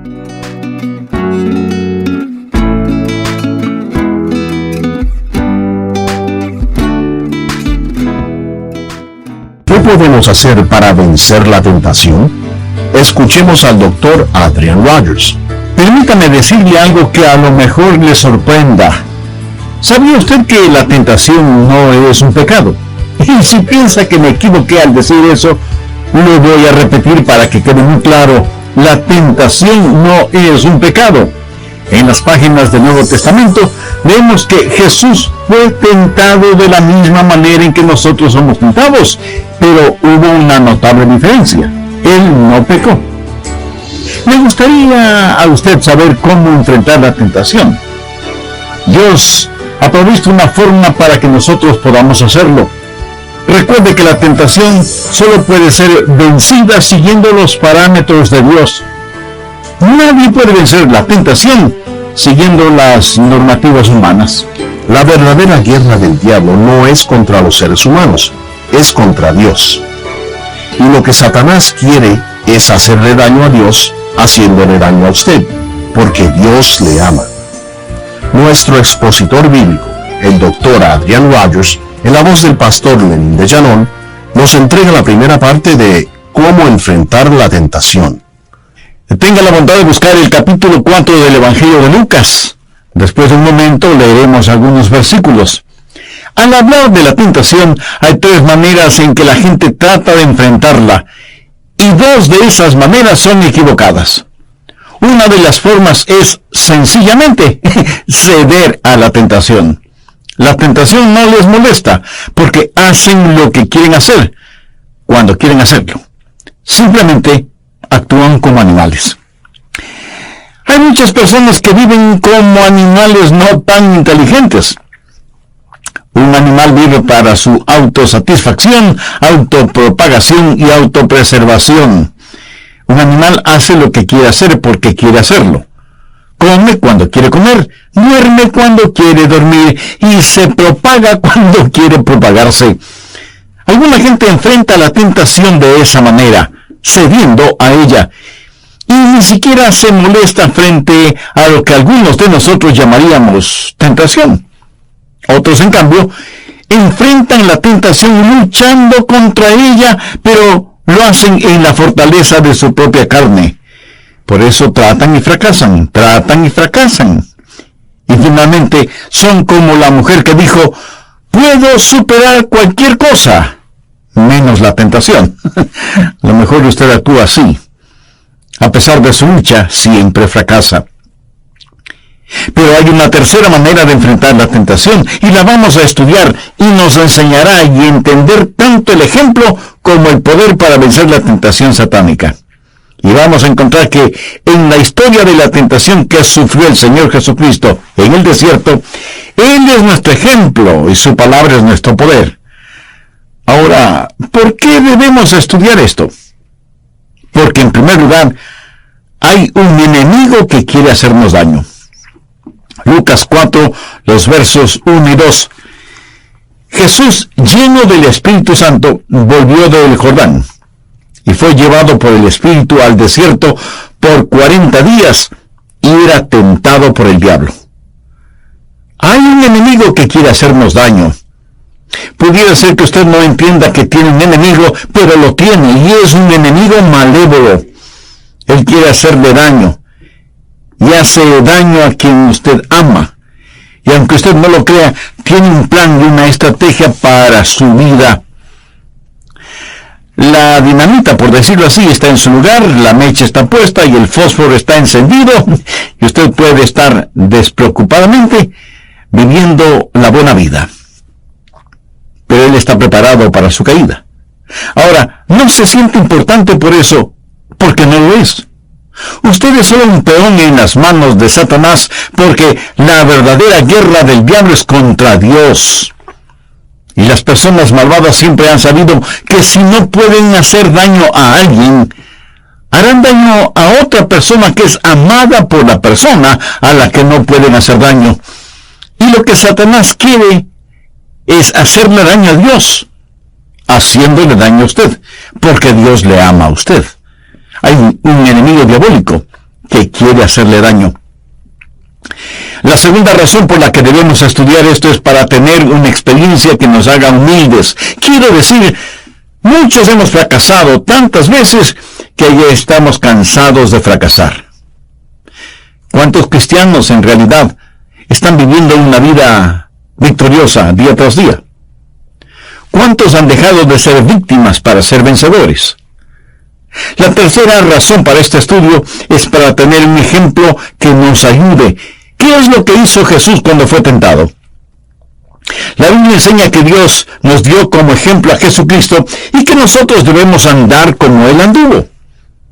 ¿Qué podemos hacer para vencer la tentación? Escuchemos al Dr. Adrian Rogers. Permítame decirle algo que a lo mejor le sorprenda. ¿Sabía usted que la tentación no es un pecado? Y si piensa que me equivoqué al decir eso, lo voy a repetir para que quede muy claro. La tentación no es un pecado. En las páginas del Nuevo Testamento vemos que Jesús fue tentado de la misma manera en que nosotros somos tentados, pero hubo una notable diferencia. Él no pecó. Me gustaría a usted saber cómo enfrentar la tentación. Dios ha provisto una forma para que nosotros podamos hacerlo. Recuerde que la tentación solo puede ser vencida siguiendo los parámetros de Dios. Nadie puede vencer la tentación siguiendo las normativas humanas. La verdadera guerra del diablo no es contra los seres humanos, es contra Dios. Y lo que Satanás quiere es hacerle daño a Dios, haciéndole daño a usted, porque Dios le ama. Nuestro expositor bíblico, el Dr. Adrian Rogers, en la voz del pastor Lenin de Llanón, nos entrega la primera parte de cómo enfrentar la tentación. Tenga la bondad de buscar el capítulo 4 del Evangelio de Lucas. Después de un momento leeremos algunos versículos. Al hablar de la tentación, hay tres maneras en que la gente trata de enfrentarla, y dos de esas maneras son equivocadas. Una de las formas es sencillamente ceder a la tentación. La tentación no les molesta, porque hacen lo que quieren hacer, cuando quieren hacerlo. Simplemente actúan como animales. Hay muchas personas que viven como animales no tan inteligentes. Un animal vive para su autosatisfacción, autopropagación y autopreservación. Un animal hace lo que quiere hacer porque quiere hacerlo. Come cuando quiere comer, duerme cuando quiere dormir y se propaga cuando quiere propagarse. Alguna gente enfrenta la tentación de esa manera, cediendo a ella, y ni siquiera se molesta frente a lo que algunos de nosotros llamaríamos tentación. Otros, en cambio, enfrentan la tentación luchando contra ella, pero lo hacen en la fortaleza de su propia carne. Por eso tratan y fracasan. Y finalmente son como la mujer que dijo, puedo superar cualquier cosa, menos la tentación. A lo mejor usted actúa así. A pesar de su lucha, siempre fracasa. Pero hay una tercera manera de enfrentar la tentación, y la vamos a estudiar, y nos enseñará y entender tanto el ejemplo como el poder para vencer la tentación satánica. Y vamos a encontrar que en la historia de la tentación que sufrió el Señor Jesucristo en el desierto, Él es nuestro ejemplo y su palabra es nuestro poder. Ahora, ¿por qué debemos estudiar esto? Porque en primer lugar, hay un enemigo que quiere hacernos daño. Lucas 4, los versos 1 y 2. Jesús, lleno del Espíritu Santo, volvió del Jordán y fue llevado por el Espíritu al desierto por 40 días y era tentado por el diablo. Hay un enemigo que quiere hacernos daño. Pudiera ser que usted no entienda que tiene un enemigo, pero lo tiene, y es un enemigo malévolo. Él quiere hacerle daño, y hace daño a quien usted ama. Y aunque usted no lo crea, tiene un plan y una estrategia para su vida. La dinamita, por decirlo así, está en su lugar, la mecha está puesta y el fósforo está encendido, y usted puede estar despreocupadamente viviendo la buena vida. Pero él está preparado para su caída. Ahora, no se siente importante por eso, porque no lo es. Usted es solo un peón en las manos de Satanás, porque la verdadera guerra del diablo es contra Dios. Y las personas malvadas siempre han sabido que si no pueden hacer daño a alguien, harán daño a otra persona que es amada por la persona a la que no pueden hacer daño. Y lo que Satanás quiere es hacerle daño a Dios, haciéndole daño a usted, porque Dios le ama a usted. Hay un enemigo diabólico que quiere hacerle daño. La segunda razón por la que debemos estudiar esto es para tener una experiencia que nos haga humildes. Quiero decir, muchos hemos fracasado tantas veces que ya estamos cansados de fracasar. ¿Cuántos cristianos en realidad están viviendo una vida victoriosa día tras día? ¿Cuántos han dejado de ser víctimas para ser vencedores? La tercera razón para este estudio es para tener un ejemplo que nos ayude. ¿Qué es lo que hizo Jesús cuando fue tentado? La Biblia enseña que Dios nos dio como ejemplo a Jesucristo y que nosotros debemos andar como Él anduvo.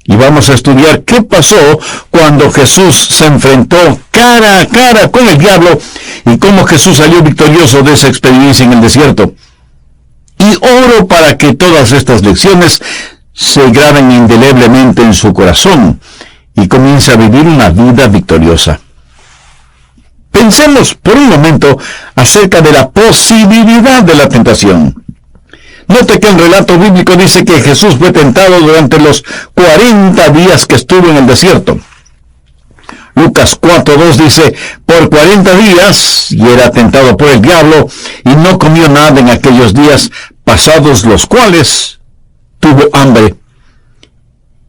Y vamos a estudiar qué pasó cuando Jesús se enfrentó cara a cara con el diablo y cómo Jesús salió victorioso de esa experiencia en el desierto. Y oro para que todas estas lecciones se graben indeleblemente en su corazón y comience a vivir una vida victoriosa. Pensemos por un momento acerca de la posibilidad de la tentación. Note que el relato bíblico dice que Jesús fue tentado durante los 40 días que estuvo en el desierto. Lucas 4:2 dice, por 40 días, y era tentado por el diablo, y no comió nada en aquellos días, pasados los cuales tuvo hambre.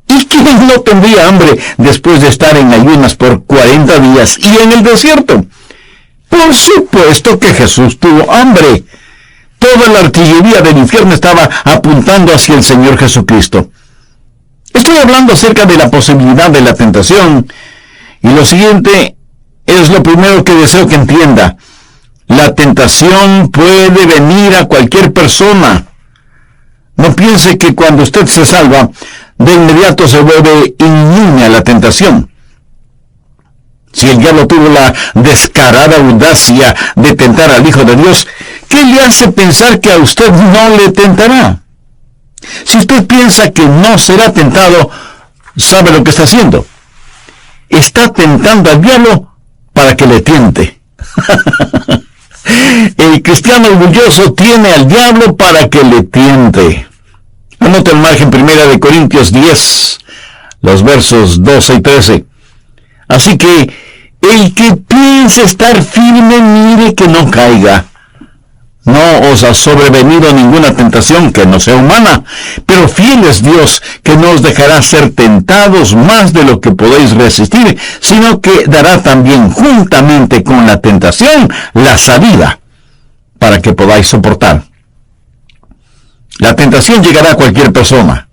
¿Y quién no tendría hambre después de estar en ayunas por 40 días y en el desierto? Por supuesto que Jesús tuvo hambre. Toda la artillería del infierno estaba apuntando hacia el Señor Jesucristo. Estoy hablando acerca de la posibilidad de la tentación, y lo siguiente es lo primero que deseo que entienda. La tentación puede venir a cualquier persona. No piense que cuando usted se salva, de inmediato se vuelve inmune a la tentación. Si el diablo tuvo la descarada audacia de tentar al Hijo de Dios, ¿qué le hace pensar que a usted no le tentará? Si usted piensa que no será tentado, ¿sabe lo que está haciendo? Está tentando al diablo para que le tiente. El cristiano orgulloso tiene al diablo para que le tiente. Anota el margen 1 Corintios 10, los versos 12 y 13. Así que el que piense estar firme, mire que no caiga. No os ha sobrevenido ninguna tentación que no sea humana, pero fiel es Dios, que no os dejará ser tentados más de lo que podéis resistir, sino que dará también juntamente con la tentación la salida, para que podáis soportar. La tentación llegará a cualquier persona.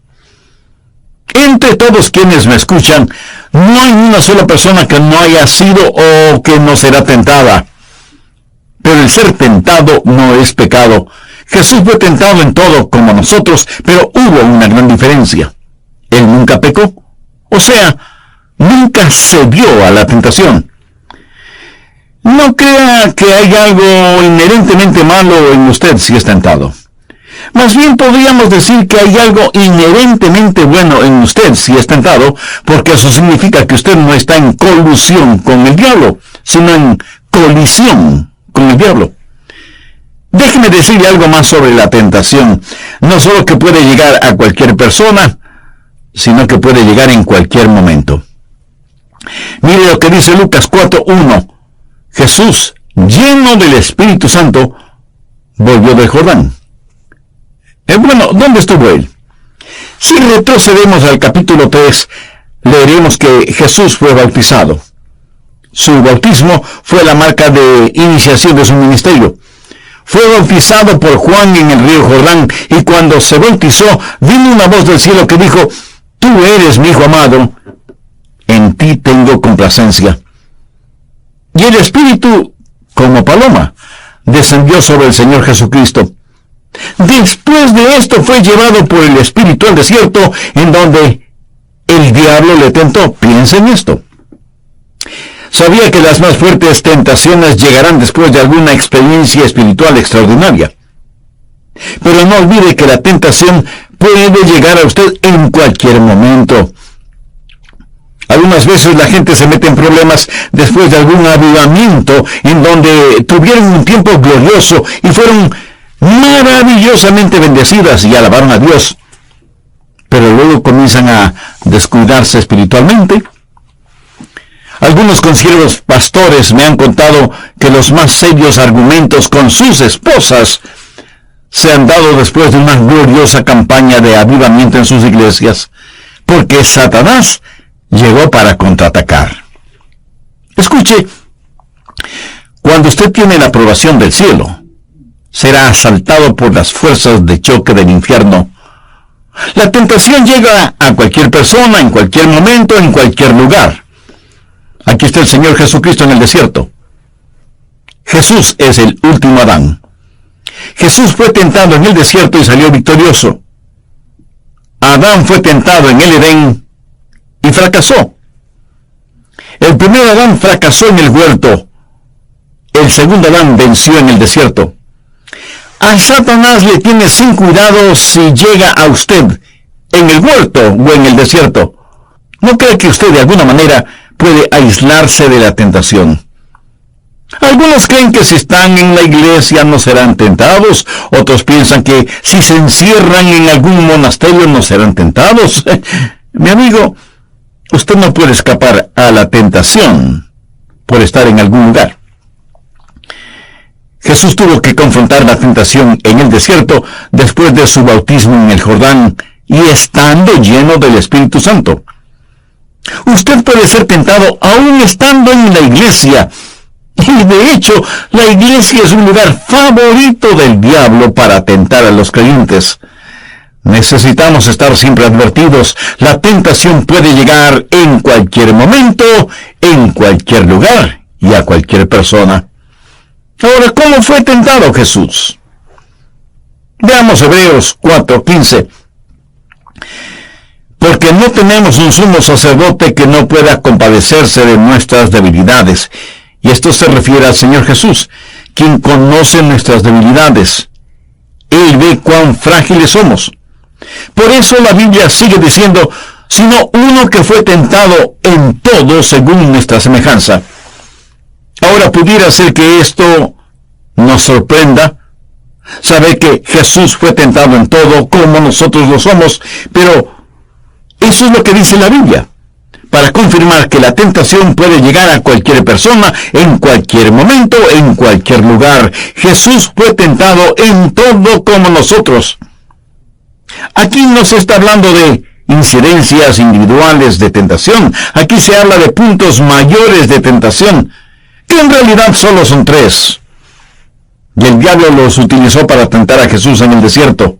Entre todos quienes me escuchan, no hay una sola persona que no haya sido o que no será tentada. Pero el ser tentado no es pecado. Jesús fue tentado en todo como nosotros, pero hubo una gran diferencia. Él nunca pecó. O sea, nunca cedió a la tentación. No crea que hay algo inherentemente malo en usted si es tentado. Más bien podríamos decir que hay algo inherentemente bueno en usted si es tentado, porque eso significa que usted no está en colusión con el diablo, sino en colisión con el diablo. Déjeme decirle algo más sobre la tentación. No solo que puede llegar a cualquier persona, sino que puede llegar en cualquier momento. Mire lo que dice Lucas 4:1. Jesús, lleno del Espíritu Santo, volvió del Jordán. Bueno, ¿dónde estuvo él? Si retrocedemos al capítulo 3, leeremos que Jesús fue bautizado. Su bautismo fue la marca de iniciación de su ministerio. Fue bautizado por Juan en el río Jordán, y cuando se bautizó, vino una voz del cielo que dijo, tú eres mi Hijo amado, en ti tengo complacencia. Y el Espíritu, como paloma, descendió sobre el Señor Jesucristo. Después de esto fue llevado por el Espíritu al desierto, en donde el diablo le tentó. Piensen en esto. Sabía que las más fuertes tentaciones llegarán después de alguna experiencia espiritual extraordinaria. Pero no olvide que la tentación puede llegar a usted en cualquier momento. Algunas veces la gente se mete en problemas después de algún avivamiento en donde tuvieron un tiempo glorioso y fueron maravillosamente bendecidas y alabaron a Dios. Pero luego comienzan a descuidarse espiritualmente, Algunos consiervos pastores me han contado que los más serios argumentos con sus esposas se han dado después de una gloriosa campaña de avivamiento en sus iglesias, porque Satanás llegó para contraatacar. Escuche, cuando usted tiene la aprobación del cielo, será asaltado por las fuerzas de choque del infierno. La tentación llega a cualquier persona, en cualquier momento, en cualquier lugar. Aquí está el Señor Jesucristo en el desierto. Jesús es el último Adán. Jesús fue tentado en el desierto y salió victorioso. Adán fue tentado en el Edén y fracasó. El primer Adán fracasó en el huerto. El segundo Adán venció en el desierto. A Satanás le tiene sin cuidado si llega a usted en el huerto o en el desierto. ¿No cree que usted de alguna manera puede aislarse de la tentación? Algunos creen que si están en la iglesia no serán tentados. Otros piensan que si se encierran en algún monasterio no serán tentados. Mi amigo, usted no puede escapar a la tentación por estar en algún lugar. Jesús tuvo que confrontar la tentación en el desierto después de su bautismo en el Jordán y estando lleno del Espíritu Santo. Usted puede ser tentado aún estando en la iglesia. Y de hecho, la iglesia es un lugar favorito del diablo para tentar a los creyentes. Necesitamos estar siempre advertidos. La tentación puede llegar en cualquier momento, en cualquier lugar y a cualquier persona. Ahora, ¿cómo fue tentado Jesús? Veamos Hebreos 4:15. Porque no tenemos un sumo sacerdote que no pueda compadecerse de nuestras debilidades. Y esto se refiere al Señor Jesús, quien conoce nuestras debilidades. Él ve cuán frágiles somos. Por eso la Biblia sigue diciendo, sino uno que fue tentado en todo según nuestra semejanza. Ahora pudiera ser que esto nos sorprenda, saber que Jesús fue tentado en todo como nosotros lo somos, pero eso es lo que dice la Biblia, para confirmar que la tentación puede llegar a cualquier persona, en cualquier momento, en cualquier lugar. Jesús fue tentado en todo como nosotros. Aquí no se está hablando de incidencias individuales de tentación. Aquí se habla de puntos mayores de tentación, que en realidad solo son 3. Y el diablo los utilizó para tentar a Jesús en el desierto.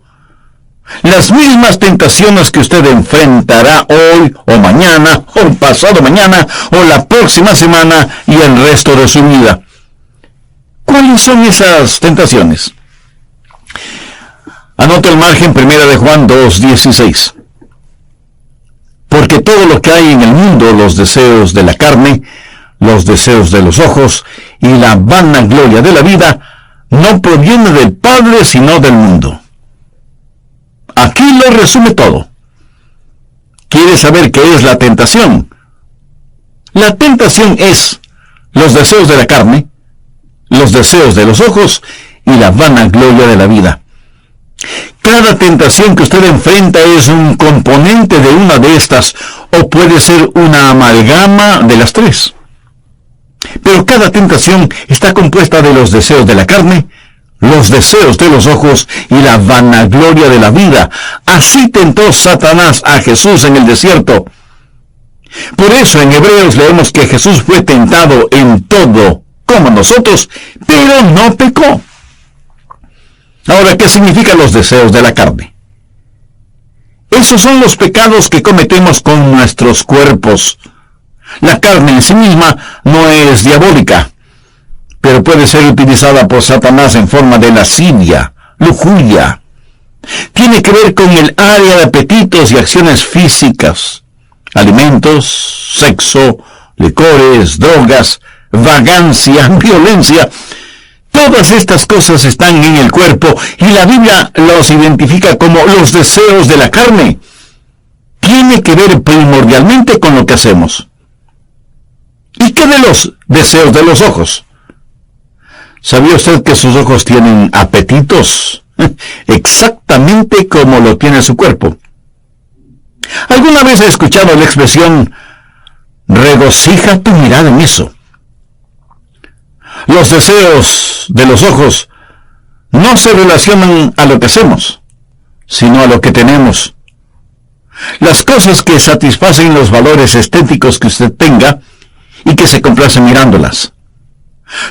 Las mismas tentaciones que usted enfrentará hoy, o mañana, o pasado mañana, o la próxima semana, y el resto de su vida. ¿Cuáles son esas tentaciones? Anota el margen 1 de Juan 2:16. Porque todo lo que hay en el mundo, los deseos de la carne, los deseos de los ojos y la vanagloria de la vida, no proviene del Padre, sino del mundo. Aquí lo resume todo. ¿Quiere saber qué es la tentación? La tentación es los deseos de la carne, los deseos de los ojos y la vanagloria de la vida. Cada tentación que usted enfrenta es un componente de una de estas, o puede ser una amalgama de las 3. Pero cada tentación está compuesta de los deseos de la carne, los deseos de los ojos y la vanagloria de la vida. Así tentó Satanás a Jesús en el desierto. Por eso en Hebreos leemos que Jesús fue tentado en todo, como nosotros, pero no pecó. Ahora, ¿qué significan los deseos de la carne? Esos son los pecados que cometemos con nuestros cuerpos. La carne en sí misma no es diabólica, pero puede ser utilizada por Satanás en forma de lascivia, lujuria. Tiene que ver con el área de apetitos y acciones físicas, alimentos, sexo, licores, drogas, vagancia, violencia. Todas estas cosas están en el cuerpo y la Biblia los identifica como los deseos de la carne. Tiene que ver primordialmente con lo que hacemos. ¿Y qué de los deseos de los ojos? ¿Sabía usted que sus ojos tienen apetitos? Exactamente como lo tiene su cuerpo. ¿Alguna vez ha escuchado la expresión, regocija tu mirada en eso. Los deseos de los ojos no se relacionan a lo que hacemos, sino a lo que tenemos. Las cosas que satisfacen los valores estéticos que usted tenga y que se complace mirándolas.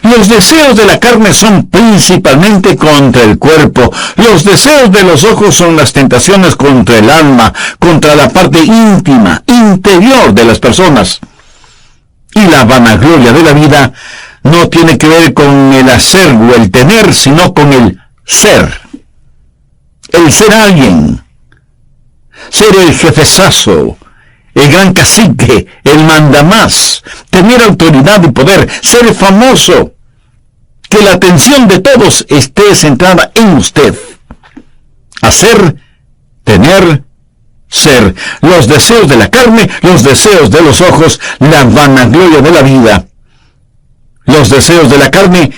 Los deseos de la carne son principalmente contra el cuerpo. Los deseos de los ojos son las tentaciones contra el alma, contra la parte íntima, interior de las personas. Y la vanagloria de la vida no tiene que ver con el hacer o el tener, sino con el ser. El ser alguien. Ser el jefezazo, el gran cacique, el mandamás, tener autoridad y poder, ser famoso, que la atención de todos esté centrada en usted. Hacer, tener, ser. Los deseos de la carne, los deseos de los ojos, la vanagloria de la vida. Los deseos de la carne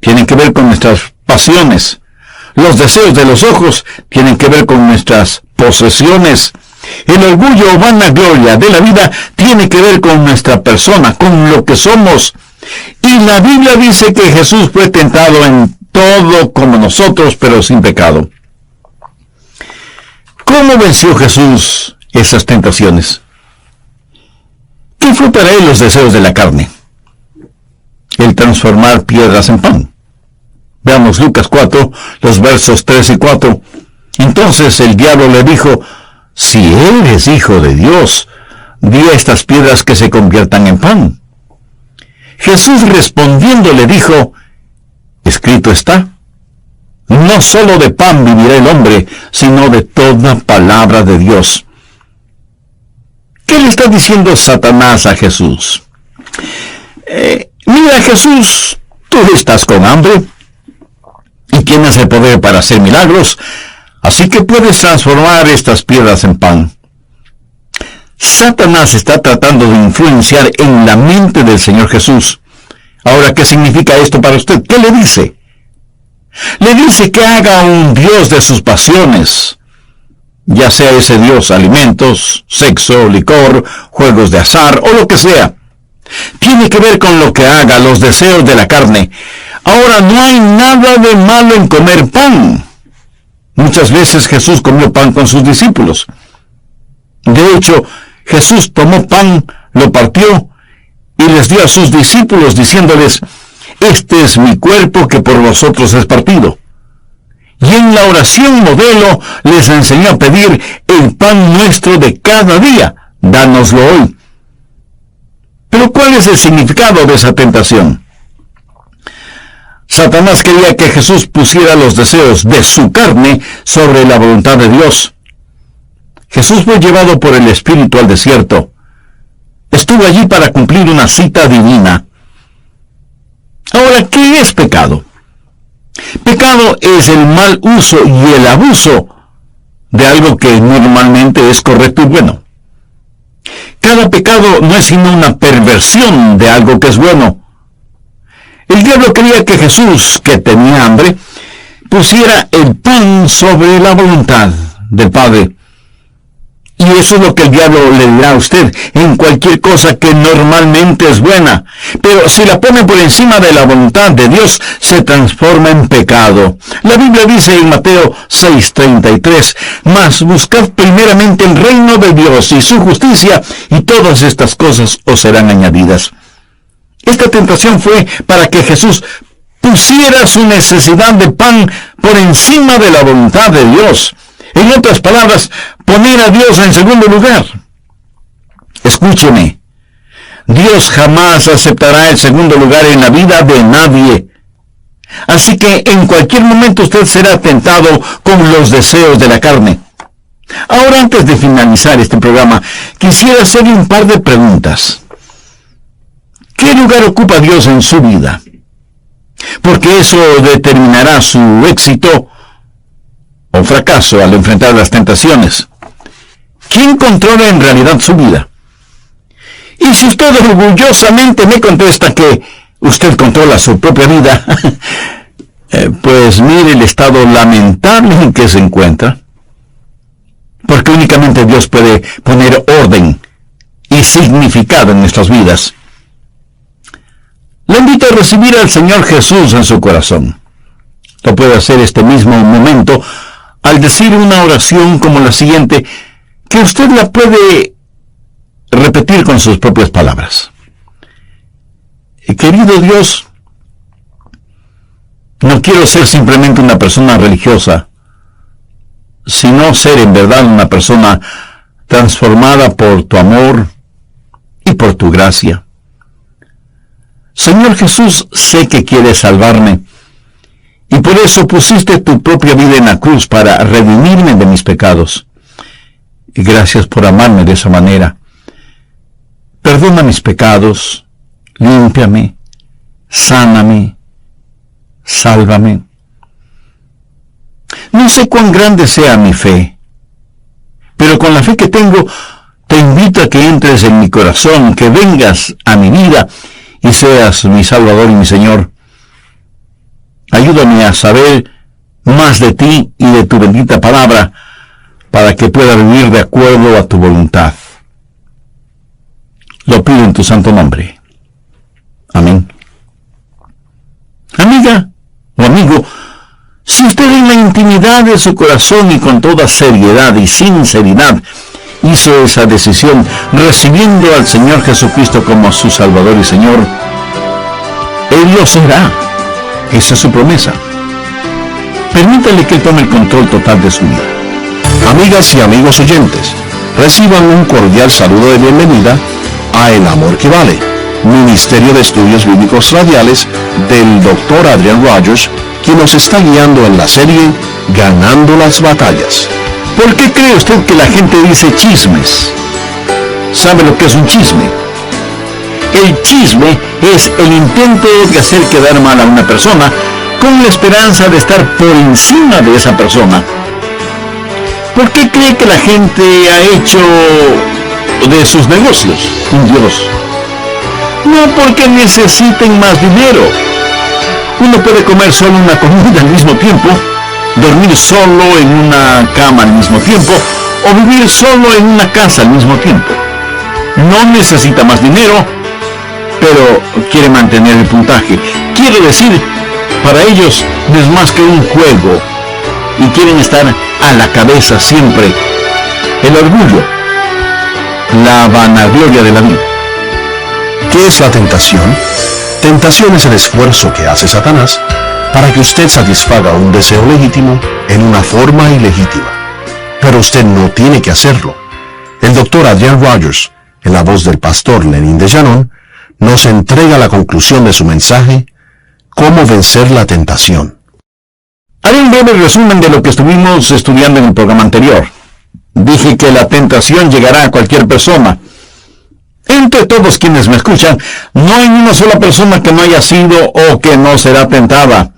tienen que ver con nuestras pasiones. Los deseos de los ojos tienen que ver con nuestras posesiones. El orgullo o vanagloria de la vida tiene que ver con nuestra persona, con lo que somos. Y la Biblia dice que Jesús fue tentado en todo como nosotros, pero sin pecado. ¿Cómo venció Jesús esas tentaciones? ¿Qué fue para él los deseos de la carne? El transformar piedras en pan. Veamos Lucas 4, los versos 3 y 4. Entonces el diablo le dijo: si eres hijo de Dios, di a estas piedras que se conviertan en pan. Jesús respondiendo le dijo: escrito está, no solo de pan vivirá el hombre, sino de toda palabra de Dios. ¿Qué le está diciendo Satanás a Jesús? Mira, Jesús, tú estás con hambre y tienes el poder para hacer milagros, así que puedes transformar estas piedras en pan. Satanás está tratando de influenciar en la mente del Señor Jesús. Ahora, ¿qué significa esto para usted? ¿Qué le dice? Le dice que haga un Dios de sus pasiones, ya sea ese Dios alimentos, sexo, licor, juegos de azar o lo que sea. Tiene que ver con lo que haga, los deseos de la carne. Ahora, no hay nada de malo en comer pan. Muchas veces Jesús comió pan con sus discípulos. De hecho, Jesús tomó pan, lo partió y les dio a sus discípulos diciéndoles: este es mi cuerpo que por vosotros es partido. Y en la oración modelo les enseñó a pedir: el pan nuestro de cada día, dánoslo hoy. Pero ¿cuál es el significado de esa tentación? Satanás quería que Jesús pusiera los deseos de su carne sobre la voluntad de Dios. Jesús fue llevado por el Espíritu al desierto. Estuvo allí para cumplir una cita divina. Ahora, ¿qué es pecado? Pecado es el mal uso y el abuso de algo que normalmente es correcto y bueno. Cada pecado no es sino una perversión de algo que es bueno. El diablo quería que Jesús, que tenía hambre, pusiera el pan sobre la voluntad del Padre. Y eso es lo que el diablo le dirá a usted en cualquier cosa que normalmente es buena. Pero si la pone por encima de la voluntad de Dios, se transforma en pecado. La Biblia dice en Mateo 6:33, mas buscad primeramente el reino de Dios y su justicia, y todas estas cosas os serán añadidas. Esta tentación fue para que Jesús pusiera su necesidad de pan por encima de la voluntad de Dios. En otras palabras, poner a Dios en segundo lugar. Escúcheme, Dios jamás aceptará el segundo lugar en la vida de nadie. Así que en cualquier momento usted será tentado con los deseos de la carne. Ahora, antes de finalizar este programa, quisiera hacerle un par de preguntas. ¿Qué lugar ocupa Dios en su vida? Porque eso determinará su éxito o fracaso al enfrentar las tentaciones. ¿Quién controla en realidad su vida? Y si usted orgullosamente me contesta que usted controla su propia vida, pues mire el estado lamentable en que se encuentra. Porque únicamente Dios puede poner orden y significado en nuestras vidas. Le invito a recibir al Señor Jesús en su corazón. Lo puede hacer este mismo momento al decir una oración como la siguiente, que usted la puede repetir con sus propias palabras. Querido Dios, no quiero ser simplemente una persona religiosa, sino ser en verdad una persona transformada por tu amor y por tu gracia. Señor Jesús, sé que quieres salvarme, y por eso pusiste tu propia vida en la cruz para redimirme de mis pecados. Y gracias por amarme de esa manera. Perdona mis pecados, límpiame, sáname, sálvame. No sé cuán grande sea mi fe, pero con la fe que tengo, te invito a que entres en mi corazón, que vengas a mi vida y seas mi Salvador y mi Señor. Ayúdame a saber más de ti y de tu bendita palabra, para que pueda vivir de acuerdo a tu voluntad. Lo pido en tu santo nombre. Amén. Amiga o amigo, si usted en la intimidad de su corazón y con toda seriedad y sinceridad hizo esa decisión, recibiendo al Señor Jesucristo como su Salvador y Señor, Él lo será. Esa es su promesa. Permítale que Él tome el control total de su vida. Amigas y amigos oyentes, reciban un cordial saludo de bienvenida a El Amor que Vale, Ministerio de Estudios Bíblicos Radiales del Dr. Adrian Rogers, quien nos está guiando en la serie Ganando las Batallas. ¿Por qué cree usted que la gente dice chismes? ¿Sabe lo que es un chisme? El chisme es el intento de hacer quedar mal a una persona con la esperanza de estar por encima de esa persona. ¿Por qué cree que la gente ha hecho de sus negocios un Dios? No porque necesiten más dinero. Uno puede comer solo una comida al mismo tiempo, dormir solo en una cama al mismo tiempo, o vivir solo en una casa al mismo tiempo. No necesita más dinero, pero quiere mantener el puntaje. Quiere decir, para ellos no es más que un juego, y quieren estar a la cabeza siempre. El orgullo, la vanagloria de la vida. ¿Qué es la tentación? Tentación es el esfuerzo que hace Satanás para que usted satisfaga un deseo legítimo en una forma ilegítima. Pero usted no tiene que hacerlo. El Dr. Adrian Rogers, en la voz del pastor Lenin de Llanón, nos entrega la conclusión de su mensaje, ¿Cómo vencer la tentación? Haré un breve resumen de lo que estuvimos estudiando en el programa anterior. Dije que la tentación llegará a cualquier persona. Entre todos quienes me escuchan, no hay una sola persona que no haya sido o que no será tentada.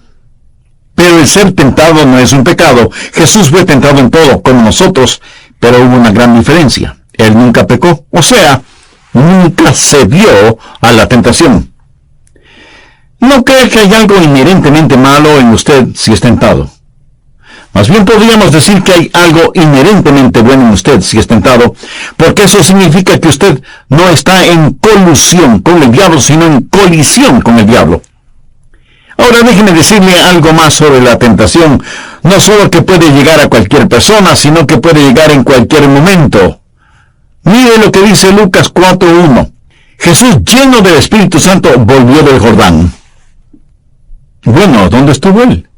Pero el ser tentado no es un pecado. Jesús fue tentado en todo, como nosotros, pero hubo una gran diferencia. Él nunca pecó, o sea, nunca cedió a la tentación. No cree que hay algo inherentemente malo en usted si es tentado. Más bien podríamos decir que hay algo inherentemente bueno en usted si es tentado, porque eso significa que usted no está en colusión con el diablo, sino en colisión con el diablo. Ahora déjeme decirle algo más sobre la tentación. No solo que puede llegar a cualquier persona, sino que puede llegar en cualquier momento. Mire lo que dice Lucas 4:1. Jesús, lleno del Espíritu Santo, volvió del Jordán. Bueno, ¿dónde estuvo él?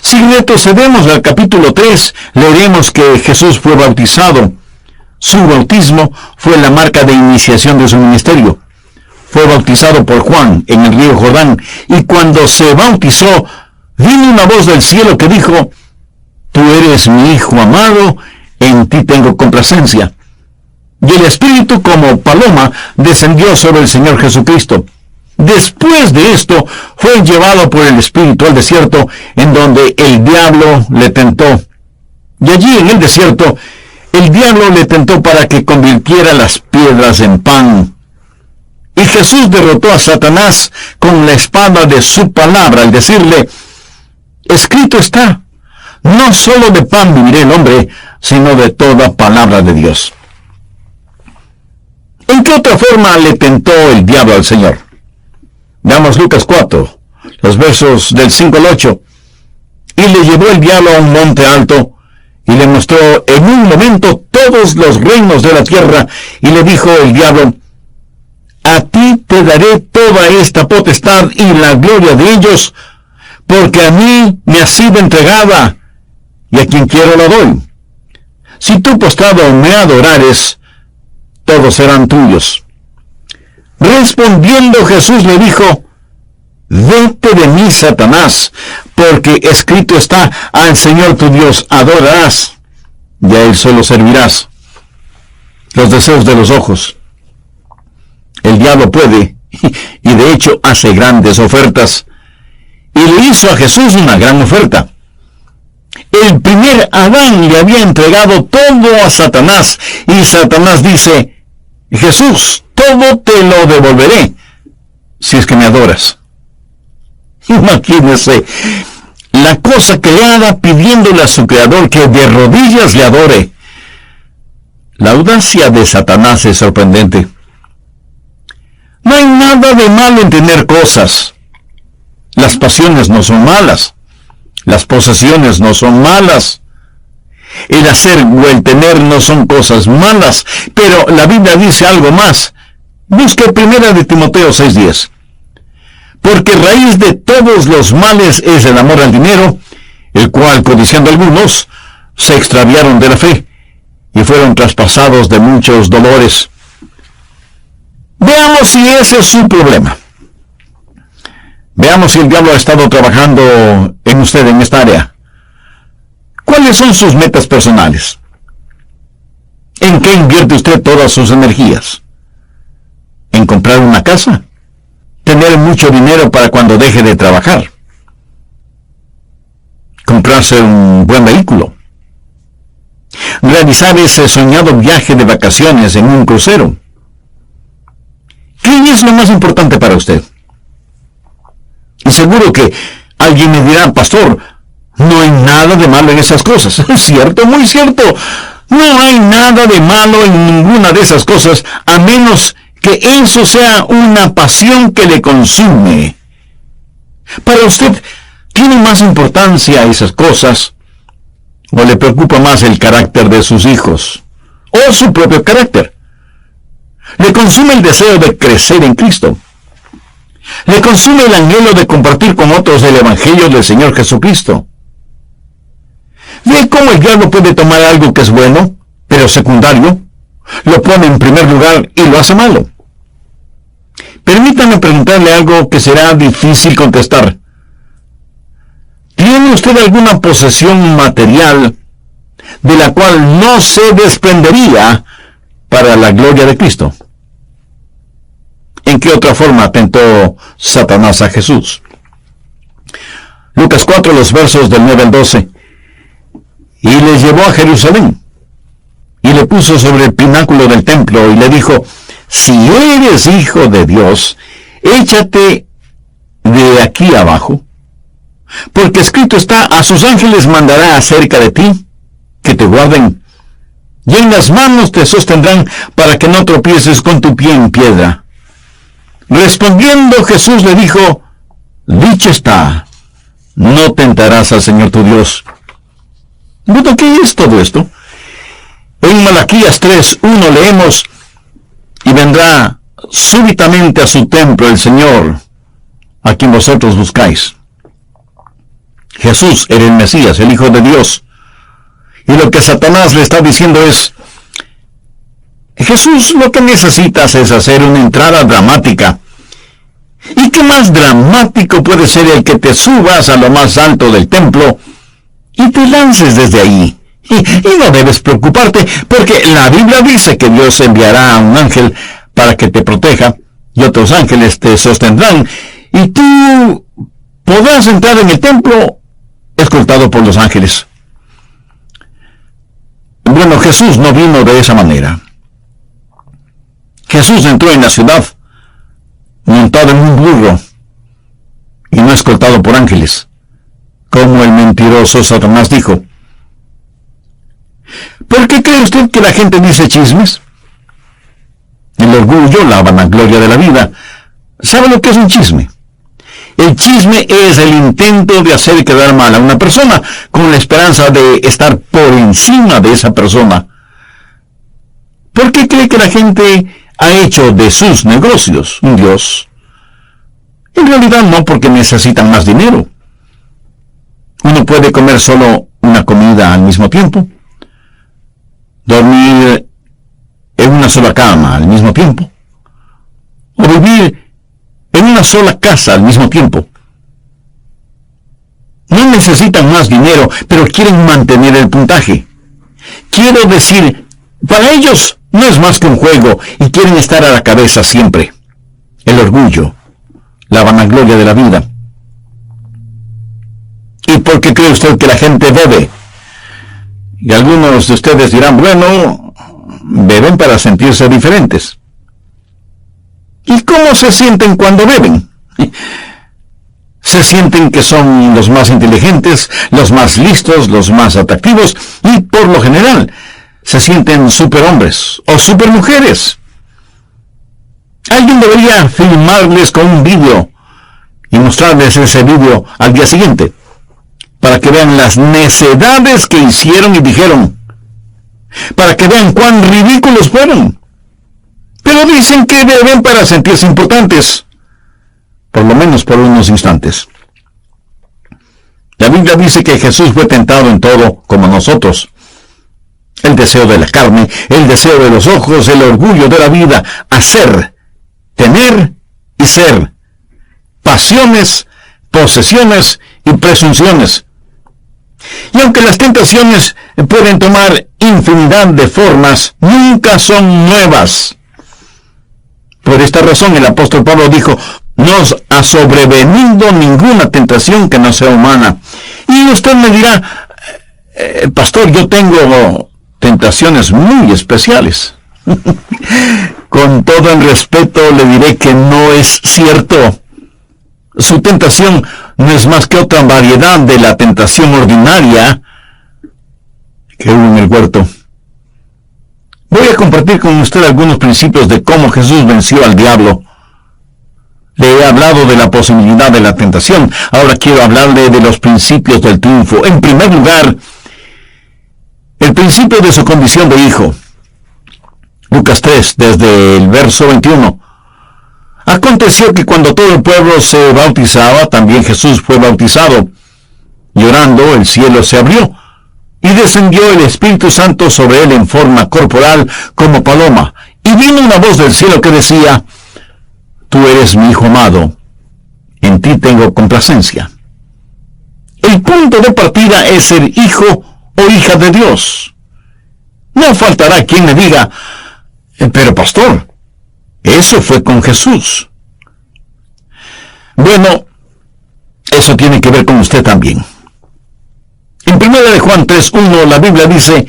Si retrocedemos al capítulo 3, leeremos que Jesús fue bautizado. Su bautismo fue la marca de iniciación de su ministerio. Fue bautizado por Juan en el río Jordán, y cuando se bautizó, vino una voz del cielo que dijo, «Tú eres mi Hijo amado, en ti tengo complacencia». Y el Espíritu como paloma descendió sobre el Señor Jesucristo. Después de esto, fue llevado por el Espíritu al desierto, en donde el diablo le tentó. Y allí en el desierto, el diablo le tentó para que convirtiera las piedras en pan. Y Jesús derrotó a Satanás con la espada de su palabra, al decirle, escrito está, no solo de pan vivirá el hombre, sino de toda palabra de Dios. ¿En qué otra forma le tentó el diablo al Señor? Veamos Lucas 4, los versos del 5 al 8. Y le llevó el diablo a un monte alto, y le mostró en un momento todos los reinos de la tierra, y le dijo el diablo: a ti te daré toda esta potestad y la gloria de ellos, porque a mí me ha sido entregada, y a quien quiero la doy. Si tú postrado me adorares, todos serán tuyos. Respondiendo Jesús le dijo: vete de mí, Satanás, porque escrito está: al Señor tu Dios adorarás, y a Él solo servirás. Los deseos de los ojos. El diablo puede, y de hecho hace grandes ofertas, y le hizo a Jesús una gran oferta. El primer Adán le había entregado todo a Satanás, y Satanás dice: Jesús, todo te lo devolveré, si es que me adoras. Imagínese, la cosa creada pidiéndole a su creador que de rodillas le adore. La audacia de Satanás es sorprendente. No hay nada de malo en tener cosas. Las pasiones no son malas. Las posesiones no son malas. El hacer o el tener no son cosas malas. Pero la Biblia dice algo más. Busque 1 de Timoteo 6:10. Porque raíz de todos los males es el amor al dinero, el cual, codiciando algunos, se extraviaron de la fe, y fueron traspasados de muchos dolores. Veamos si ese es su problema. Veamos si el diablo ha estado trabajando en usted en esta área. ¿Cuáles son sus metas personales? ¿En qué invierte usted todas sus energías? ¿En comprar una casa? ¿Tener mucho dinero para cuando deje de trabajar? ¿Comprarse un buen vehículo? ¿Realizar ese soñado viaje de vacaciones en un crucero? ¿Qué es lo más importante para usted? Y seguro que alguien me dirá: pastor, no hay nada de malo en esas cosas. Es cierto, muy cierto. No hay nada de malo en ninguna de esas cosas, a menos que eso sea una pasión que le consume. Para usted, ¿tiene más importancia esas cosas, o le preocupa más el carácter de sus hijos, o su propio carácter? Le consume el deseo de crecer en Cristo. Le consume el anhelo de compartir con otros el Evangelio del Señor Jesucristo. ¿Ve cómo el diablo puede tomar algo que es bueno, pero secundario, lo pone en primer lugar y lo hace malo? Permítame preguntarle algo que será difícil contestar. ¿Tiene usted alguna posesión material de la cual no se desprendería para la gloria de Cristo? ¿En qué otra forma tentó Satanás a Jesús? Lucas 4, los versos del 9 al 12. Y le llevó a Jerusalén, y le puso sobre el pináculo del templo, y le dijo: si eres hijo de Dios, échate de aquí abajo, porque escrito está: a sus ángeles mandará acerca de ti, que te guarden, y en las manos te sostendrán, para que no tropieces con tu pie en piedra. Respondiendo Jesús le dijo: dicho está, no tentarás al Señor tu Dios. Bueno, ¿qué es todo esto? En Malaquías 3:1 leemos: y vendrá súbitamente a su templo el Señor, a quien vosotros buscáis. Jesús era el Mesías, el Hijo de Dios. Y lo que Satanás le está diciendo es: Jesús, lo que necesitas es hacer una entrada dramática. ¿Y qué más dramático puede ser el que te subas a lo más alto del templo y te lances desde ahí? Y no debes preocuparte, porque la Biblia dice que Dios enviará a un ángel para que te proteja, y otros ángeles te sostendrán, y tú podrás entrar en el templo escoltado por los ángeles. Bueno, Jesús no vino de esa manera. Jesús entró en la ciudad montado en un burro y no escoltado por ángeles, como el mentiroso Satanás dijo. ¿Por qué cree usted que la gente dice chismes? el orgullo, la vanagloria de la vida. ¿Sabe lo que es un chisme? El chisme es el intento de hacer quedar mal a una persona con la esperanza de estar por encima de esa persona. ¿Por qué cree que la gente ha hecho de sus negocios un Dios? En realidad no, porque necesitan más dinero. Uno puede comer solo una comida al mismo tiempo, dormir en una sola cama al mismo tiempo, o vivir en una sola casa al mismo tiempo. No necesitan más dinero, pero quieren mantener el puntaje. Quiero decir, para ellos no es más que un juego y quieren estar a la cabeza siempre. El orgullo, la vanagloria de la vida. ¿Y por qué cree usted que la gente bebe? Y algunos de ustedes dirán, bueno, beben para sentirse diferentes. ¿Y cómo se sienten cuando beben? Se sienten que son los más inteligentes, los más listos, los más atractivos y, por lo general, se sienten superhombres o supermujeres. Alguien debería filmarles con un vídeo y mostrarles ese vídeo al día siguiente, para que vean las necedades que hicieron y dijeron, para que vean cuán ridículos fueron. Pero dicen que beben para sentirse importantes, por lo menos por unos instantes. La Biblia dice que Jesús fue tentado en todo como nosotros. El deseo de la carne, el deseo de los ojos, el orgullo de la vida, hacer, tener y ser, pasiones, posesiones y presunciones. Y aunque las tentaciones pueden tomar infinidad de formas, nunca son nuevas. Por esta razón el apóstol Pablo dijo, no os ha sobrevenido ninguna tentación que no sea humana. Y usted me dirá, pastor, yo tengo tentaciones muy especiales. Con todo el respeto le diré que no es cierto. Su tentación no es más que otra variedad de la tentación ordinaria que hubo en el huerto. Voy a compartir con usted algunos principios de cómo Jesús venció al diablo. Le he hablado de la posibilidad de la tentación. Ahora quiero hablarle de los principios del triunfo. En primer lugar, el principio de su condición de hijo. Lucas 3, desde el verso 21. Aconteció que cuando todo el pueblo se bautizaba, también Jesús fue bautizado. Llorando, el cielo se abrió, y descendió el Espíritu Santo sobre él en forma corporal como paloma. Y vino una voz del cielo que decía, tú eres mi Hijo amado, en ti tengo complacencia. El punto de partida es ser hijo o hija de Dios. No faltará quien le diga, pero pastor, eso fue con Jesús. Bueno, eso tiene que ver con usted también. En 1 Juan 3:1 la Biblia dice,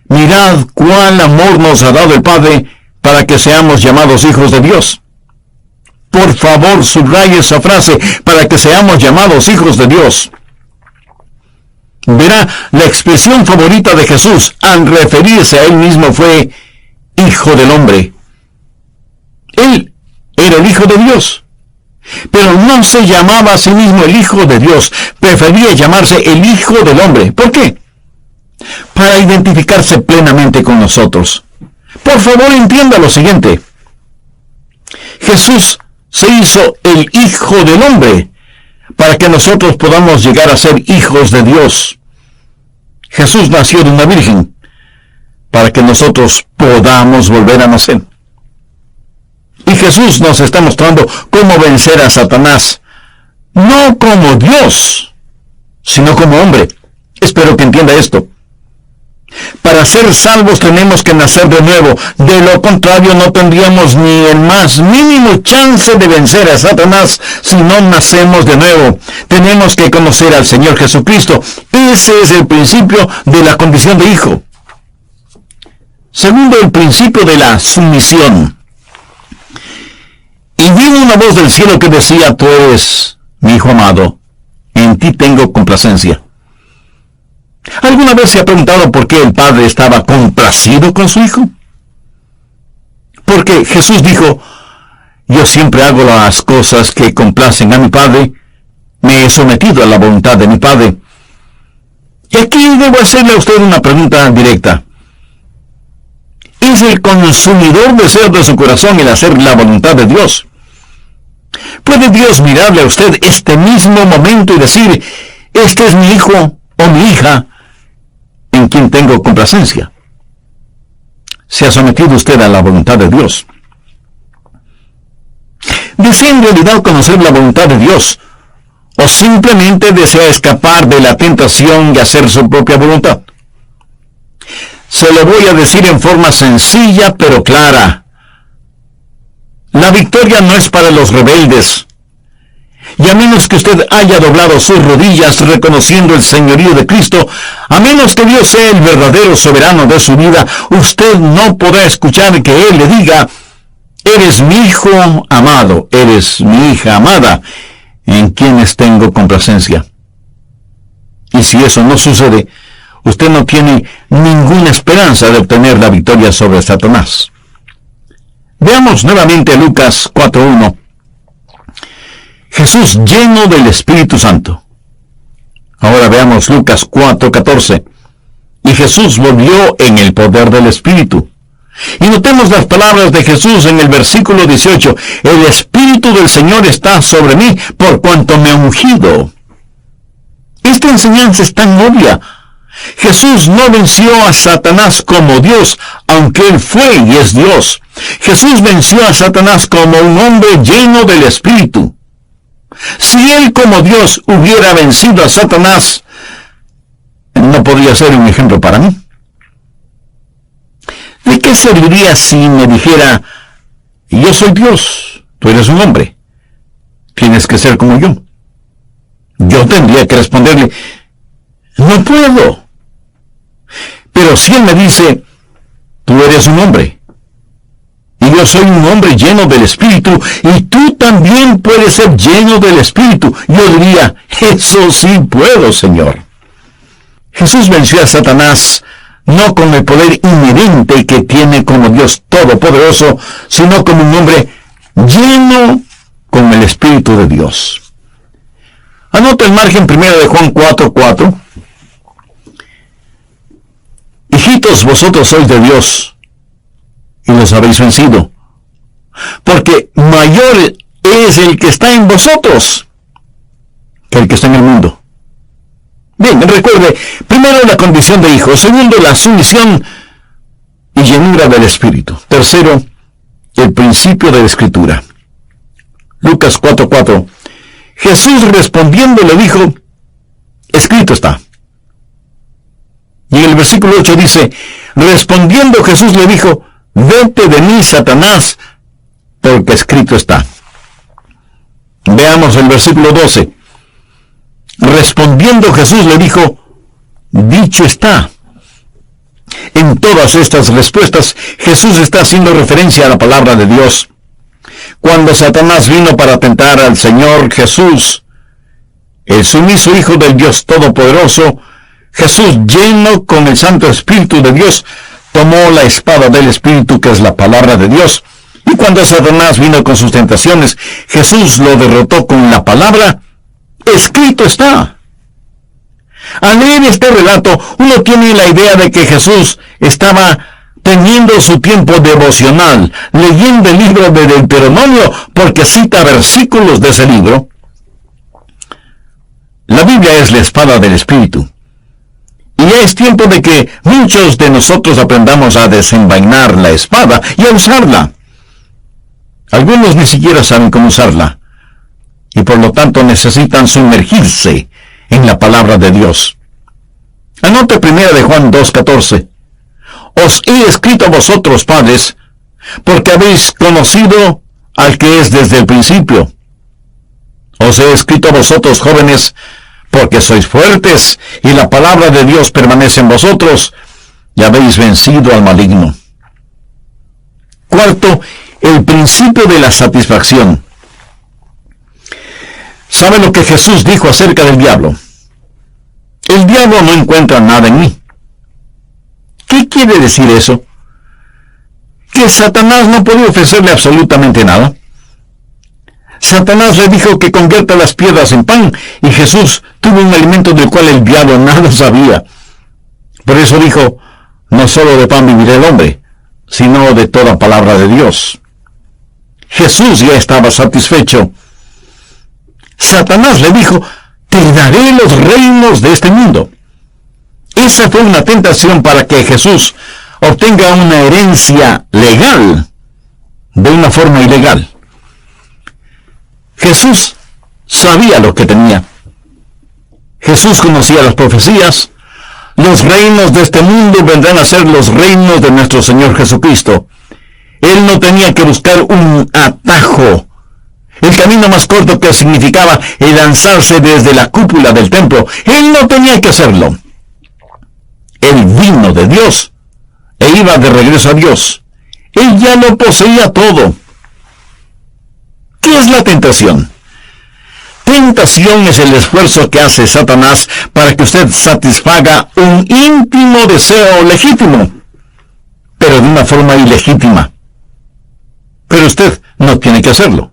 mirad cuál amor nos ha dado el Padre para que seamos llamados hijos de Dios. Por favor, subraye esa frase, para que seamos llamados hijos de Dios. Verá, la expresión favorita de Jesús al referirse a él mismo fue Hijo del Hombre. Él era el Hijo de Dios, pero no se llamaba a sí mismo el Hijo de Dios, prefería llamarse el Hijo del Hombre. ¿Por qué? Para identificarse plenamente con nosotros. Por favor, entienda lo siguiente. Jesús se hizo el Hijo del Hombre para que nosotros podamos llegar a ser hijos de Dios. Jesús nació de una virgen para que nosotros podamos volver a nacer. Y Jesús nos está mostrando cómo vencer a Satanás, no como Dios, sino como hombre. Espero que entienda esto. Para ser salvos tenemos que nacer de nuevo. De lo contrario no tendríamos ni el más mínimo chance de vencer a Satanás si no nacemos de nuevo. Tenemos que conocer al Señor Jesucristo. Ese es el principio de la condición de hijo. Segundo, el principio de la sumisión. Y vino una voz del cielo que decía, tú eres mi Hijo amado, en ti tengo complacencia. ¿Alguna vez se ha preguntado por qué el Padre estaba complacido con su Hijo? Porque Jesús dijo, yo siempre hago las cosas que complacen a mi Padre, me he sometido a la voluntad de mi Padre. Y aquí debo hacerle a usted una pregunta directa. ¿Es el consumidor deseo de su corazón el hacer la voluntad de Dios? ¿Puede Dios mirarle a usted este mismo momento y decir, este es mi hijo o mi hija en quien tengo complacencia? ¿Se ha sometido usted a la voluntad de Dios? ¿Desea en realidad conocer la voluntad de Dios? ¿O simplemente desea escapar de la tentación y hacer su propia voluntad? Se lo voy a decir en forma sencilla pero clara. La victoria no es para los rebeldes. Y a menos que usted haya doblado sus rodillas reconociendo el señorío de Cristo, a menos que Dios sea el verdadero soberano de su vida, usted no podrá escuchar que Él le diga, eres mi hijo amado, eres mi hija amada, en quienes tengo complacencia. Y si eso no sucede, usted no tiene ninguna esperanza de obtener la victoria sobre Satanás. Veamos nuevamente Lucas 4:1. Jesús lleno del Espíritu Santo. Ahora veamos Lucas 4:14. Y Jesús volvió en el poder del Espíritu. Y notemos las palabras de Jesús en el versículo 18. El Espíritu del Señor está sobre mí, por cuanto me ha ungido. Esta enseñanza es tan obvia. Jesús no venció a Satanás como Dios, aunque Él fue y es Dios. Jesús venció a Satanás como un hombre lleno del Espíritu. Si Él como Dios hubiera vencido a Satanás, no podría ser un ejemplo para mí. ¿De qué serviría si me dijera, yo soy Dios, tú eres un hombre, tienes que ser como yo? Yo tendría que responderle, no puedo. Pero si Él me dice, tú eres un hombre, y yo soy un hombre lleno del Espíritu, y tú también puedes ser lleno del Espíritu, yo diría, eso sí puedo, Señor. Jesús venció a Satanás no con el poder inherente que tiene como Dios Todopoderoso, sino como un hombre lleno con el Espíritu de Dios. Anota el margen 1 de Juan 4:4. Hijitos, vosotros sois de Dios, y los habéis vencido, porque mayor es el que está en vosotros que el que está en el mundo. Bien, recuerde, primero la condición de hijo, segundo la sumisión y llenura del Espíritu. Tercero, el principio de la Escritura. Lucas 4:4. Jesús respondiendo le dijo, escrito está. Y en el versículo 8 dice, respondiendo Jesús le dijo, vete de mí, Satanás, porque escrito está. Veamos el versículo 12. Respondiendo Jesús le dijo, dicho está. En todas estas respuestas, Jesús está haciendo referencia a la palabra de Dios. Cuando Satanás vino para tentar al Señor Jesús, el sumiso Hijo del Dios Todopoderoso, Jesús, lleno con el Santo Espíritu de Dios, tomó la espada del Espíritu, que es la palabra de Dios, y cuando Satanás vino con sus tentaciones, Jesús lo derrotó con la palabra, escrito está. Al leer este relato, uno tiene la idea de que Jesús estaba teniendo su tiempo devocional, leyendo el libro de Deuteronomio, porque cita versículos de ese libro. La Biblia es la espada del Espíritu. Y ya es tiempo de que muchos de nosotros aprendamos a desenvainar la espada y a usarla. Algunos ni siquiera saben cómo usarla, y por lo tanto necesitan sumergirse en la palabra de Dios. Anote 1 de Juan 2:14. Os he escrito a vosotros, padres, porque habéis conocido al que es desde el principio. Os he escrito a vosotros, jóvenes, porque sois fuertes, y la palabra de Dios permanece en vosotros, y habéis vencido al maligno. Cuarto, el principio de la satisfacción. ¿Sabe lo que Jesús dijo acerca del diablo? El diablo no encuentra nada en mí. ¿Qué quiere decir eso? que Satanás no podía ofrecerle absolutamente nada. Satanás le dijo que convierta las piedras en pan, y Jesús tuvo un alimento del cual el diablo nada sabía. Por eso dijo, no solo de pan vivirá el hombre, sino de toda palabra de Dios. Jesús ya estaba satisfecho. Satanás le dijo, te daré los reinos de este mundo. Esa fue una tentación para que Jesús obtenga una herencia legal de una forma ilegal. Jesús sabía lo que tenía. Jesús conocía las profecías. Los reinos de este mundo vendrán a ser los reinos de nuestro Señor Jesucristo. Él no tenía que buscar un atajo, el camino más corto que significaba el lanzarse desde la cúpula del templo. Él no tenía que hacerlo. Él vino de Dios e iba de regreso a Dios. Él ya lo poseía todo. ¿Qué es la tentación? Tentación es el esfuerzo que hace Satanás para que usted satisfaga un íntimo deseo legítimo, pero de una forma ilegítima. Pero usted no tiene que hacerlo.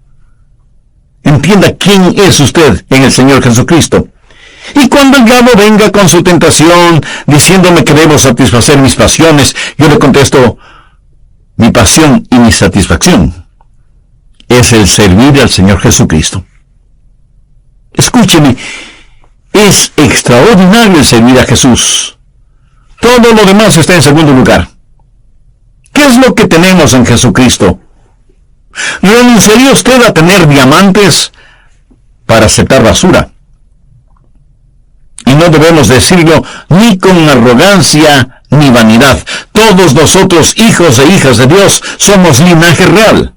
Entienda quién es usted en el Señor Jesucristo. Y cuando el diablo venga con su tentación, diciéndome que debo satisfacer mis pasiones, yo le contesto, mi pasión y mi satisfacción es el servir al Señor Jesucristo. Escúcheme, es extraordinario el servir a Jesús. Todo lo demás está en segundo lugar. ¿Qué es lo que tenemos en Jesucristo? ¿Renunciaría usted a tener diamantes para aceptar basura? Y no debemos decirlo ni con arrogancia ni vanidad. Todos nosotros, hijos e hijas de Dios, somos linaje real,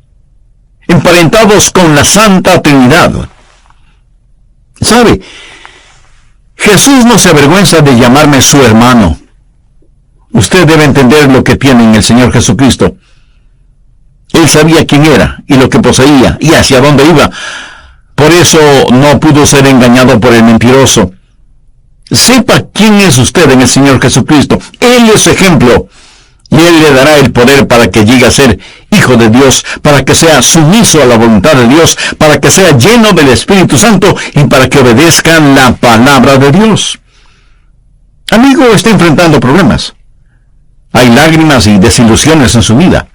emparentados con la Santa Trinidad. ¿Sabe? Jesús no se avergüenza de llamarme su hermano. Usted debe entender lo que tiene en el Señor Jesucristo. Él sabía quién era y lo que poseía y hacia dónde iba. Por eso no pudo ser engañado por el mentiroso. Sepa quién es usted en el Señor Jesucristo. Él es ejemplo. Y Él le dará el poder para que llegue a ser hijo de Dios, para que sea sumiso a la voluntad de Dios, para que sea lleno del Espíritu Santo y para que obedezca la palabra de Dios. Amigo, está enfrentando problemas. Hay lágrimas y desilusiones en su vida.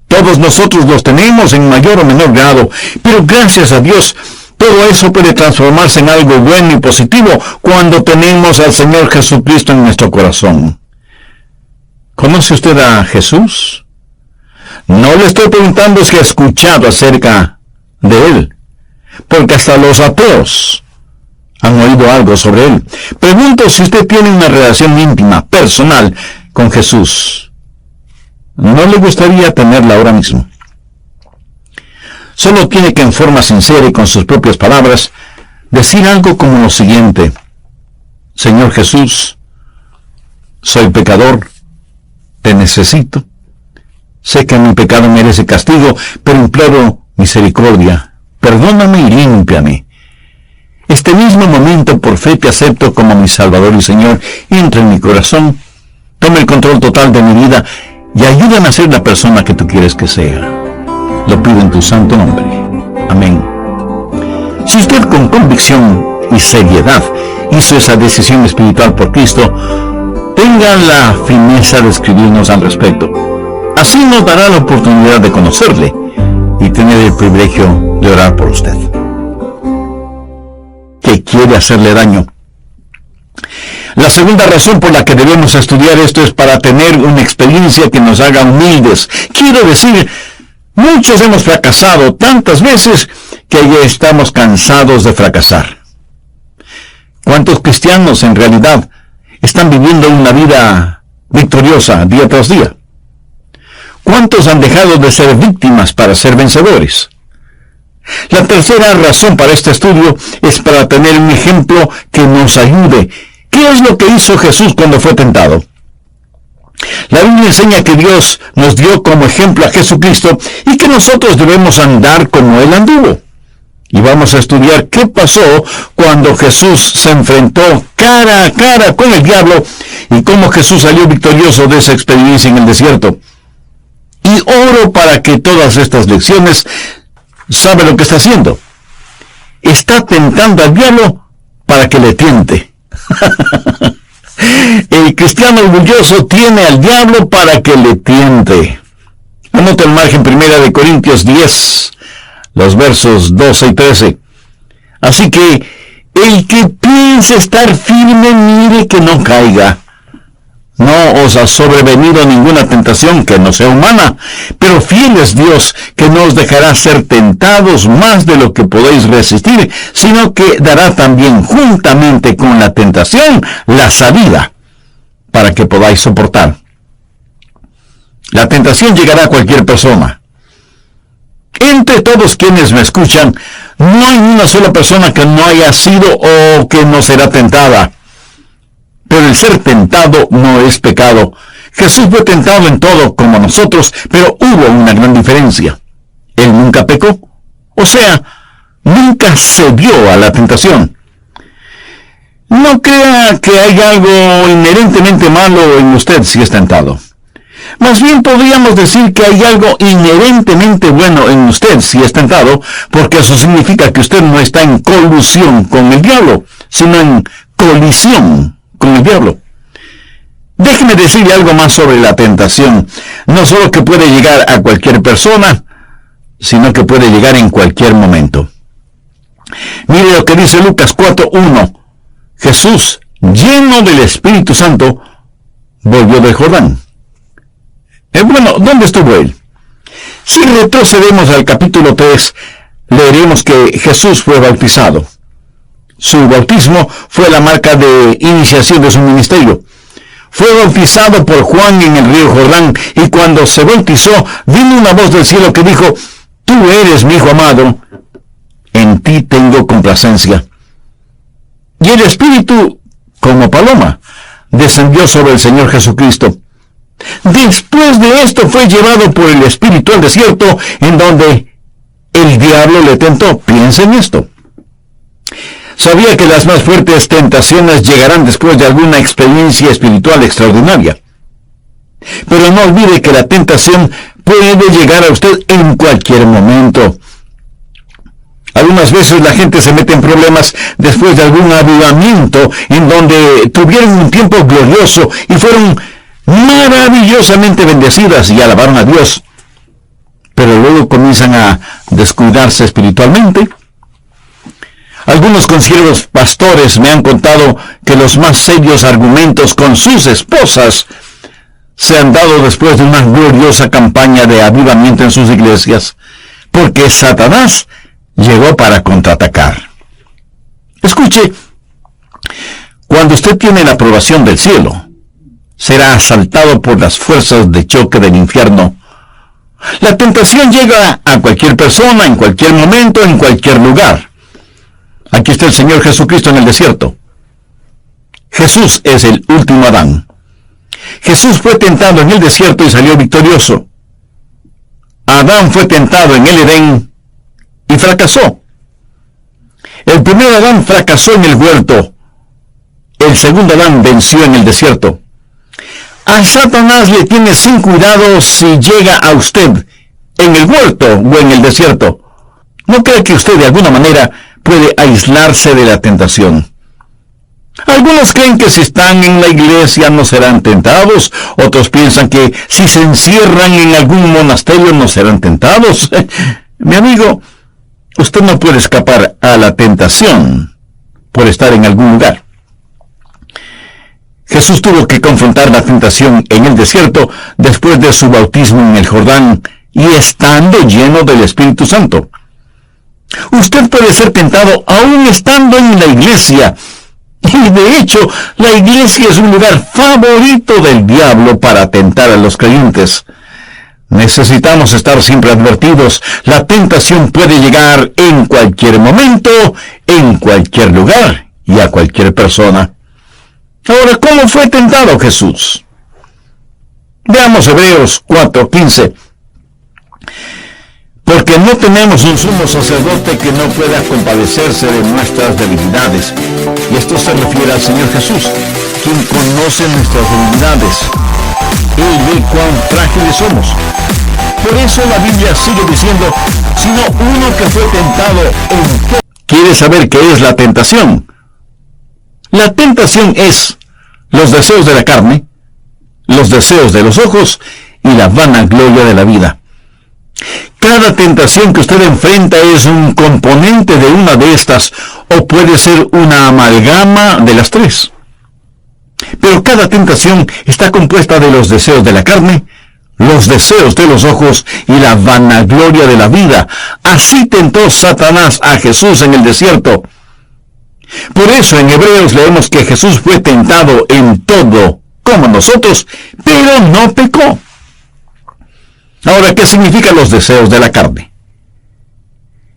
Todos nosotros los tenemos en mayor o menor grado, pero gracias a Dios, todo eso puede transformarse en algo bueno y positivo cuando tenemos al Señor Jesucristo en nuestro corazón. ¿Conoce usted a Jesús? No le estoy preguntando si ha escuchado acerca de Él, porque hasta los ateos han oído algo sobre Él. Pregunto si usted tiene una relación íntima, personal, con Jesús. ¿No le gustaría tenerla ahora mismo? Solo tiene que en forma sincera y con sus propias palabras decir algo como lo siguiente: Señor Jesús, soy pecador, te necesito. Sé que mi pecado merece castigo, pero imploro misericordia. Perdóname y límpiame. Este mismo momento por fe te acepto como mi Salvador y Señor. Entra en mi corazón, toma el control total de mi vida y ayúdame a ser la persona que tú quieres que sea. Lo pido en tu santo nombre. Amén. Si usted con convicción y seriedad hizo esa decisión espiritual por Cristo, tenga la firmeza de escribirnos al respecto. Así nos dará la oportunidad de conocerle y tener el privilegio de orar por usted. ¿Qué quiere hacerle daño? La segunda razón por la que debemos estudiar esto es para tener una experiencia que nos haga humildes. Quiero decir, muchos hemos fracasado tantas veces que ya estamos cansados de fracasar. ¿Cuántos cristianos en realidad están viviendo una vida victoriosa día tras día? ¿Cuántos han dejado de ser víctimas para ser vencedores? La tercera razón para este estudio es para tener un ejemplo que nos ayude. ¿Qué es lo que hizo Jesús cuando fue tentado? La Biblia enseña que Dios nos dio como ejemplo a Jesucristo y que nosotros debemos andar como Él anduvo. Y vamos a estudiar qué pasó cuando Jesús se enfrentó cara a cara con el diablo y cómo Jesús salió victorioso de esa experiencia en el desierto. Y oro para que todas estas lecciones sabe lo que está haciendo. Está tentando al diablo para que le tiente. El cristiano orgulloso tiene al diablo para que le tiente. Anota el margen 1 de Corintios 10, los versos 12 y 13. Así que el que piense estar firme, mire que no caiga. No os ha sobrevenido ninguna tentación que no sea humana, pero fiel es Dios, que no os dejará ser tentados más de lo que podéis resistir, sino que dará también juntamente con la tentación la salida, para que podáis soportar. La tentación llegará a cualquier persona. Entre todos quienes me escuchan, no hay una sola persona que no haya sido o que no será tentada. Pero el ser tentado no es pecado. Jesús fue tentado en todo como nosotros, pero hubo una gran diferencia. Él nunca pecó, o sea, nunca cedió a la tentación. No crea que hay algo inherentemente malo en usted si es tentado. Más bien podríamos decir que hay algo inherentemente bueno en usted si es tentado, porque eso significa que usted no está en colusión con el diablo, sino en colisión con el diablo. Déjeme decirle algo más sobre la tentación. No solo que puede llegar a cualquier persona, sino que puede llegar en cualquier momento. Mire lo que dice Lucas 4:1. Jesús, lleno del Espíritu Santo, volvió del Jordán. Bueno, ¿dónde estuvo él? Si retrocedemos al capítulo 3, leeremos que Jesús fue bautizado. Su bautismo fue la marca de iniciación de su ministerio. Fue bautizado por Juan en el río Jordán, y cuando se bautizó, vino una voz del cielo que dijo: Tú eres mi hijo amado, en ti tengo complacencia. Y el Espíritu, como paloma, descendió sobre el Señor Jesucristo. Después de esto fue llevado por el Espíritu al desierto, en donde el diablo le tentó. Piensa en esto. Sabía que las más fuertes tentaciones llegarán después de alguna experiencia espiritual extraordinaria. Pero no olvide que la tentación puede llegar a usted en cualquier momento. Algunas veces la gente se mete en problemas después de algún avivamiento en donde tuvieron un tiempo glorioso y fueron maravillosamente bendecidas y alabaron a Dios. Pero luego comienzan a descuidarse espiritualmente. Algunos consiervos pastores me han contado que los más serios argumentos con sus esposas se han dado después de una gloriosa campaña de avivamiento en sus iglesias, porque Satanás llegó para contraatacar. Escuche, cuando usted tiene la aprobación del cielo, será asaltado por las fuerzas de choque del infierno. La tentación llega a cualquier persona, en cualquier momento, en cualquier lugar. Aquí está el Señor Jesucristo en el desierto. Jesús es el último Adán. Jesús fue tentado en el desierto y salió victorioso. Adán fue tentado en el Edén y fracasó. El primer Adán fracasó en el huerto. El segundo Adán venció en el desierto. A Satanás le tiene sin cuidado si llega a usted en el huerto o en el desierto. ¿No cree que usted de alguna manera puede aislarse de la tentación? Algunos creen que si están en la iglesia no serán tentados. Otros piensan que si se encierran en algún monasterio no serán tentados. Mi amigo, usted no puede escapar a la tentación por estar en algún lugar. Jesús tuvo que confrontar la tentación en el desierto después de su bautismo en el Jordán y estando lleno del Espíritu Santo. Usted puede ser tentado aún estando en la iglesia. Y de hecho, la iglesia es un lugar favorito del diablo para tentar a los creyentes. Necesitamos estar siempre advertidos. La tentación puede llegar en cualquier momento, en cualquier lugar y a cualquier persona. Ahora, ¿cómo fue tentado Jesús? Veamos Hebreos 4:15. Porque no tenemos un sumo sacerdote que no pueda compadecerse de nuestras debilidades. Y esto se refiere al Señor Jesús, quien conoce nuestras debilidades. Él ve cuán frágiles somos. Por eso la Biblia sigue diciendo, sino uno que fue tentado en todo. ¿Quieres saber qué es la tentación? La tentación es los deseos de la carne, los deseos de los ojos y la vanagloria de la vida. Cada tentación que usted enfrenta es un componente de una de estas, o puede ser una amalgama de las tres. Pero cada tentación está compuesta de los deseos de la carne, los deseos de los ojos y la vanagloria de la vida. Así tentó Satanás a Jesús en el desierto. Por eso en Hebreos leemos que Jesús fue tentado en todo, como nosotros, pero no pecó. Ahora, ¿qué significan los deseos de la carne?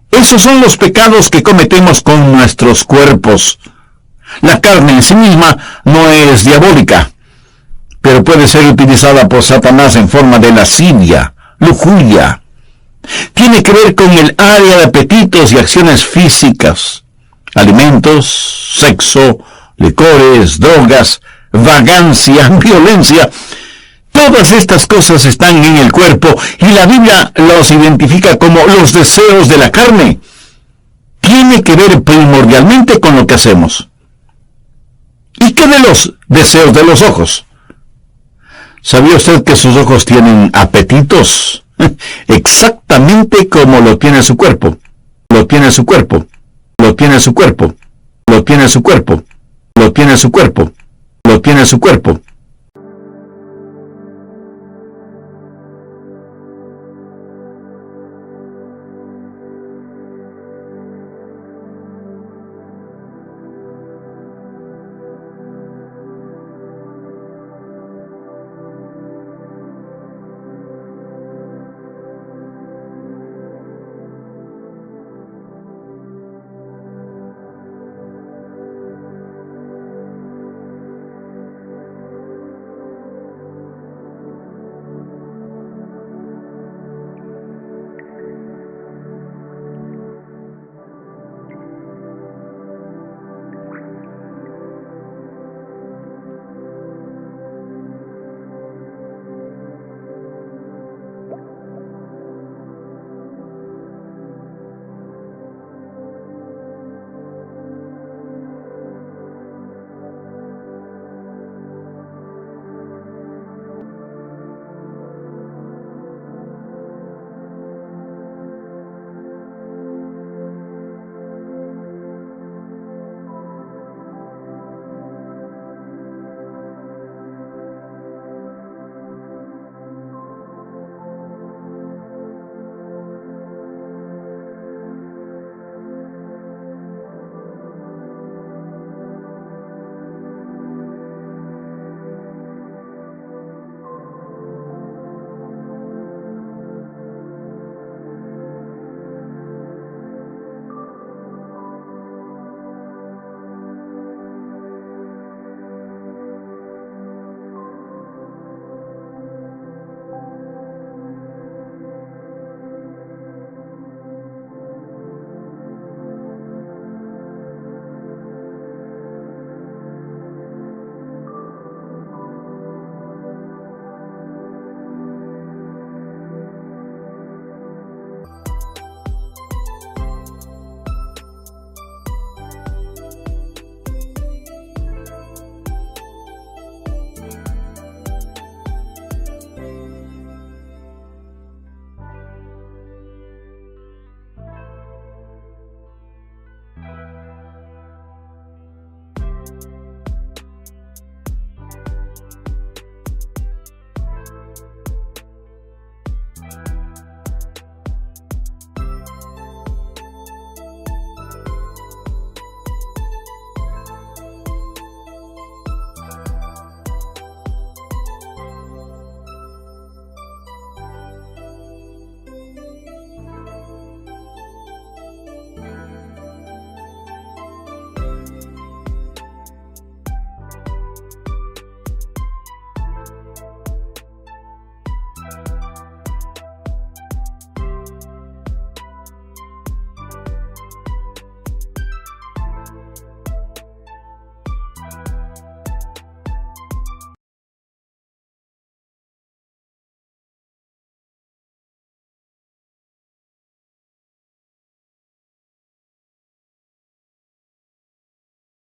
Esos son los pecados que cometemos con nuestros cuerpos. La carne en sí misma no es diabólica, pero puede ser utilizada por Satanás en forma de lascivia, lujuria. Tiene que ver con el área de apetitos y acciones físicas, alimentos, sexo, licores, drogas, vagancia, violencia. Todas estas cosas están en el cuerpo y la Biblia los identifica como los deseos de la carne. Tiene que ver primordialmente con lo que hacemos. ¿Y qué de los deseos de los ojos? ¿Sabía usted que sus ojos tienen apetitos? Exactamente como lo tiene su cuerpo. Lo tiene su cuerpo. Lo tiene su cuerpo. Lo tiene su cuerpo. Lo tiene su cuerpo. Lo tiene su cuerpo.